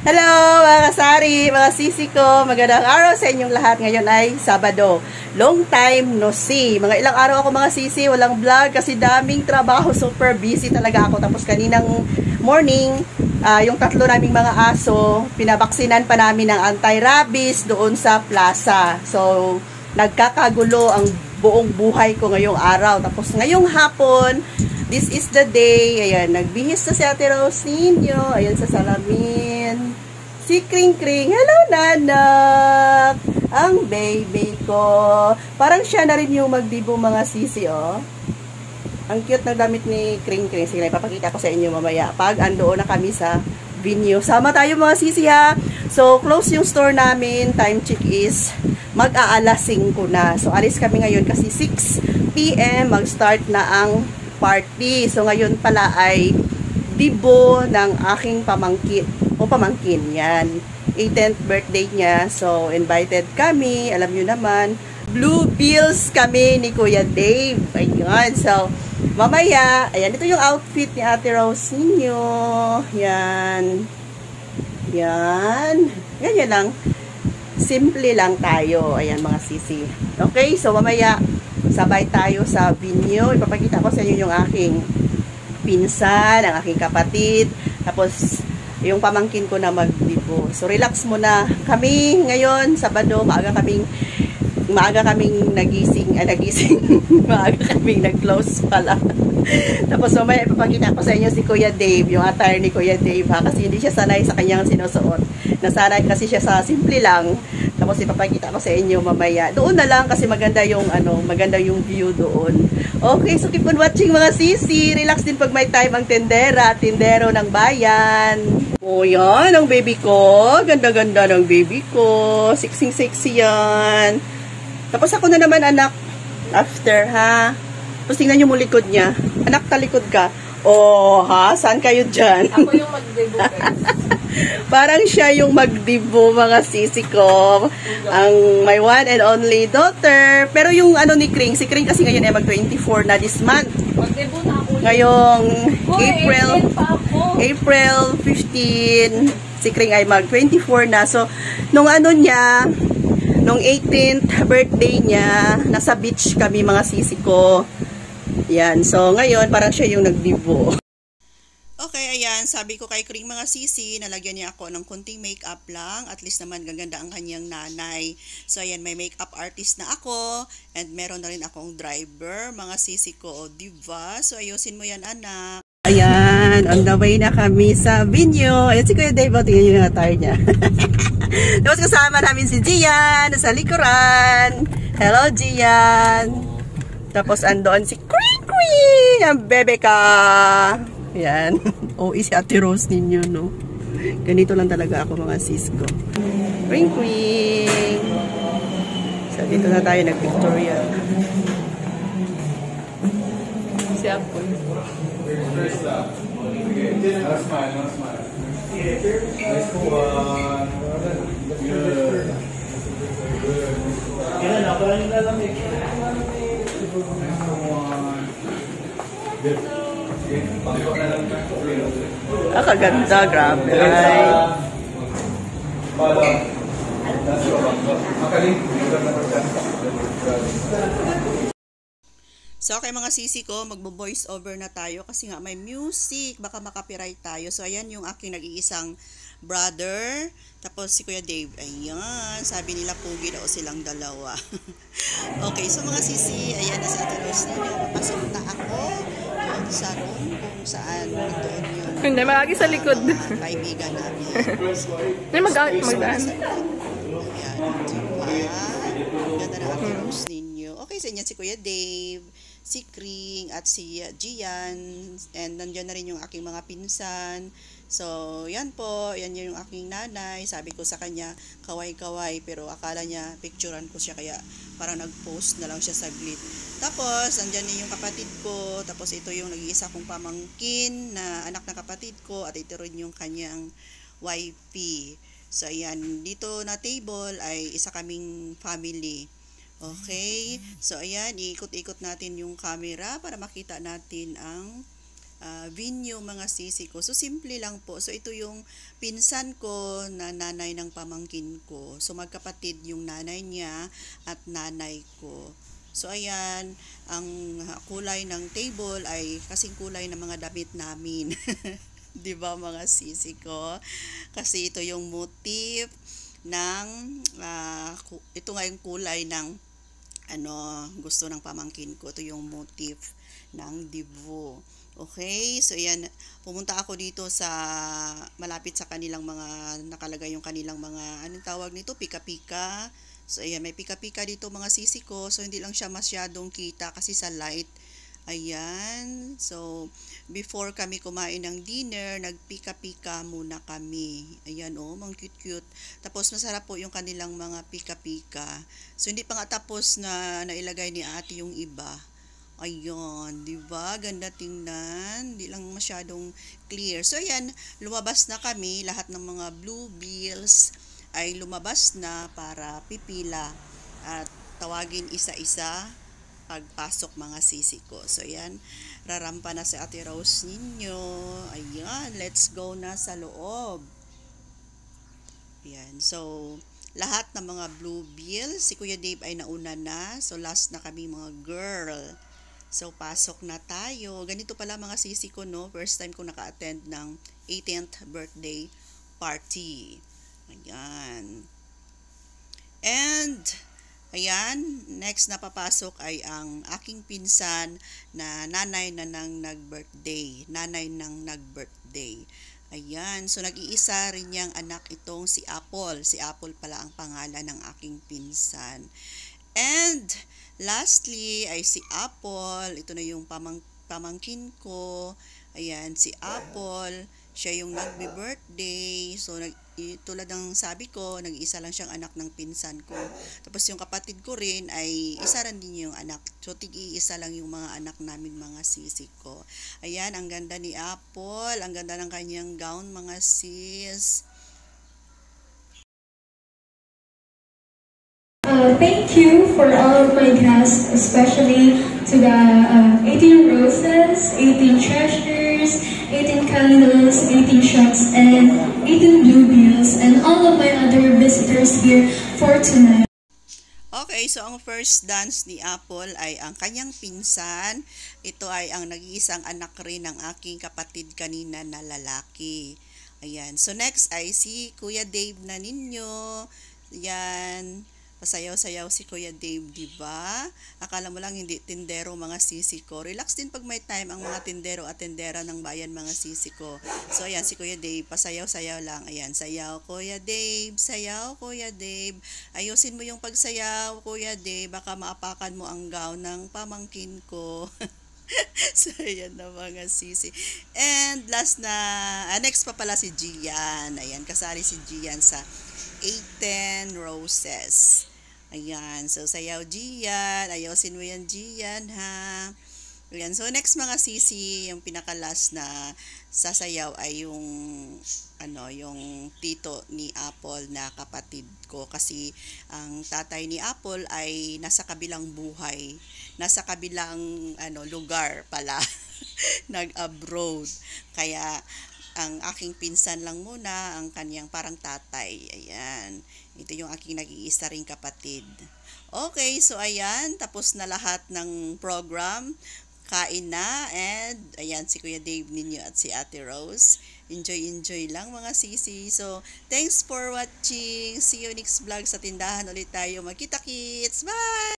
Hello mga kasari, mga sisi ko, magandang araw sa inyong lahat. Ngayon ay Sabado. Long time no see. Mga ilang araw ako mga sisi, walang vlog kasi daming trabaho, super busy talaga ako. Tapos kaninang morning, yung tatlo naming mga aso, pinabaksinan pa namin ng anti-rabies doon sa plaza. So, nagkakagulo ang buong buhay ko ngayong araw. Tapos ngayong hapon, this is the day. Ayan, nagbihis na si Ate Rose ninyo. Ayan sa salamin. Si Kring Kring. Hello, nanak! Ang baby ko. Parang siya na rin yung magdibo mga sisi, oh. Ang cute ng damit ni Kring Kring. Sige, ipapakita ko sa inyo mamaya. Pag andoon na kami sa venue. Sama tayo mga sisi, ha. So, close yung store namin. Time check is mag-aalas 5 na. So, alis kami ngayon kasi 6 PM mag-start na ang party. So, ngayon pala ay dibo ng aking pamangkin. O pamangkin, yan. 18th birthday niya. So, invited kami. Alam nyo naman, blue bills kami ni Kuya Dave. Ayan. So, mamaya, ayan. Ito yung outfit ni Ate Rose ninyo. Yan. Yan. Ganyan lang. Simple lang tayo. Ayan, mga sisi. Okay? So, mamaya, sabay tayo sa venue. Ipapakita ko sa inyo yung aking pinsan, ang aking kapatid. Tapos, yung pamangkin ko na magdibo. So, relax muna. Kami ngayon, Sabado, maaga kaming nagising. Maaga kaming nag-close pala. Tapos, mamaya ipapakita ko sa inyo si Kuya Dave, yung attire ni Kuya Dave, ha? Kasi hindi siya sanay sa kanyang sinusuot. Nasanay kasi siya sa simple lang. Tapos ipapakita ko sa inyo mamaya. Doon na lang kasi maganda yung view doon. Okay, so keep on watching mga sisi. Relax din pag may time ang tendera, tindero ng bayan. Oh, yan ang baby ko. Ganda-ganda ng baby ko. Sexy yan. Tapos ako na naman anak. After, ha? Tapos tingnan nyo mo likod niya. Anak, talikod ka. Oh, ha? Saan kayo dyan? Ako yung magdebo, guys. Parang siya yung magdibo mga sisi ko. Ang my one and only daughter. Pero yung ano ni Kring, si Kring kasi ngayon ay mag-24 na this month. Magdebo na ako. Ngayong April 15, si Kring ay mag-24 na. So, nung ano niya, nung 18th birthday niya, nasa beach kami mga sisi ko. Yan. So, ngayon, parang siya yung nagdibo. Okay, ayan, sabi ko kay Kring mga sisi, nalagyan niya ako ng konting makeup lang, at least naman gaganda ang kanyang nanay. So, ayan, may makeup artist na ako, and meron na rin akong driver, mga sisi ko, o diba? So, ayusin mo yan, anak. Ayan, on the way na kami sa venue. Ayan, si Kuya Dave, tingnan niyo yung attire niya. Tapos kasama namin si Gian, sa likuran. Hello, Gian. Tapos andoon si Kring Kring, ang bebe ka. Yan. OE si Ate Rose ninyo, no? Ganito lang talaga ako mga sis ko. Kring Kring. So, dito na tayo nag-Victoria. Si Apoy. Nice one. Good. Yan, ako lang yung lalamig. Good. Kaganda, grabe. So, okay mga sisi ko, magbo-voice over na tayo kasi nga may music, baka makapiright tayo. So, ayan yung aking nag-iisang brother. Tapos si Kuya Dave, ayan, sabi nila pugi daw silang dalawa. Okay, so mga sisi, ayan na sa Ate Rose ninyo. Papasok na ako doon sa room kung saan doon yung Hindi, magagi sa likod. Kaibigan namin. Hindi, magdaan. Ayan, diba? Ganda na Ate Rose ninyo. Okay, sa inyo si Kuya Dave, si Kring, at si Gian. And nandiyan na rin yung aking mga pinsan. So, yan po. Yan yung aking nanay. Sabi ko sa kanya, kaway-kaway. Pero akala niya, picturean ko siya. Kaya parang nag-post na lang siya saglit. Tapos, andyan din yung kapatid ko. Tapos, ito yung nag-iisa kong pamangkin na anak ng kapatid ko. At ito rin yung kanyang wifey. So, ayan. Dito na table ay isa kaming family. Okay? So, ayan. Iikot-ikot natin yung camera para makita natin ang venue mga sisi ko. So simple lang po. So ito yung pinsan ko na nanay ng pamangkin ko. So magkapatid yung nanay niya at nanay ko. So ayan, ang kulay ng table ay kasing kulay ng mga damit namin. 'Di ba mga sisi ko? Kasi ito yung motif ng ito nga yung kulay ng gusto ng pamangkin ko. Ito yung motif ng divo. Okay, so yan, pumunta ako dito sa malapit sa kanilang mga nakalagay yung kanilang mga anong tawag nito, pika-pika. So ayan, may pika-pika dito mga sisi ko. So hindi lang siya masyadong kita kasi sa light. Ayan, so before kami kumain ng dinner, nagpika-pika muna kami. Ayan mga cute-cute. Tapos masarap po yung kanilang mga pika-pika. So hindi pa nga tapos na nailagay ni ate yung iba. Ayan, di ba? Ganda tingnan. Di lang masyadong clear. So ayan, lumabas na kami. Lahat ng mga blue bills ay lumabas na para pipila at tawagin isa-isa pagpasok mga sisi ko. So ayan, rarampa na si Ate Rose ninyo. Ayan, let's go na sa loob. Ayan, so lahat ng mga blue bills, si Kuya Dave ay nauna na. So last na kami mga girl. So pasok na tayo. Ganito pala mga sisi ko, no? First time ko naka-attend ng 18th birthday party. Ayan. And ayan, next na papasok ay ang aking pinsan na nanay na nang nag-birthday. Nanay nang nag-birthday. Ayan, so nag-iisa rin niyang anak itong si Apple. Si Apple pala ang pangalan ng aking pinsan. And lastly ay si Apple. Ito na yung pamangkin ko. Ayan, si Apple. Siya yung nagbe-birthday. So, tulad ng sabi ko, nag-isa lang siyang anak ng pinsan ko. Tapos yung kapatid ko rin ay isa rin din yung anak. So, tig-iisa lang yung mga anak namin, mga sisi ko. Ayan, ang ganda ni Apple. Ang ganda ng kanyang gown, mga sis. Thank you for all of my guests, especially to the 18 roses, 18 treasures, 18 candles, 18 shots, and 18 blue bills, and all of my other visitors here for tonight. Okay, so ang first dance ni Apple ay ang kanyang pinsan. Ito ay ang nag-iisang anak rin ng aking kapatid kanina na lalaki. Ayan, so next ay si Kuya Dave na ninyo. Ayan. Pasayaw-sayaw si Kuya Dave, di ba? Akala mo lang hindi tindero mga sisi ko. Relax din pag may time ang mga tindero at tindera ng bayan mga sisi ko. So ayan si Kuya Dave, pasayaw-sayaw lang. Ayan, sayaw Kuya Dave, sayaw Kuya Dave. Ayusin mo yung pagsayaw Kuya Dave, baka maapakan mo ang gown ng pamangkin ko. So ayan na mga sisi. And last na, next pa pala si Gian. Ayan, kasali si Gian sa 18 roses. Ayan, so sayaw Gian, ayusin mo yan Gian ha. Ayan, so next mga sisi, yung pinaka-last na sasayaw ay yung yung tito ni Apple na kapatid ko, kasi ang tatay ni Apple ay nasa kabilang buhay, nasa kabilang lugar pala. Nag-abroad. Kaya ang aking pinsan lang muna ang kanyang parang tatay. Ayan. Ito yung aking nag-iisa ring kapatid. Okay, so ayan, tapos na lahat ng program. Kain na, and ayan si Kuya Dave ninyo at si Ate Rose. Enjoy lang mga sisi. So, thanks for watching. See you next vlog sa tindahan ulit tayo. Magkita-kits. Bye!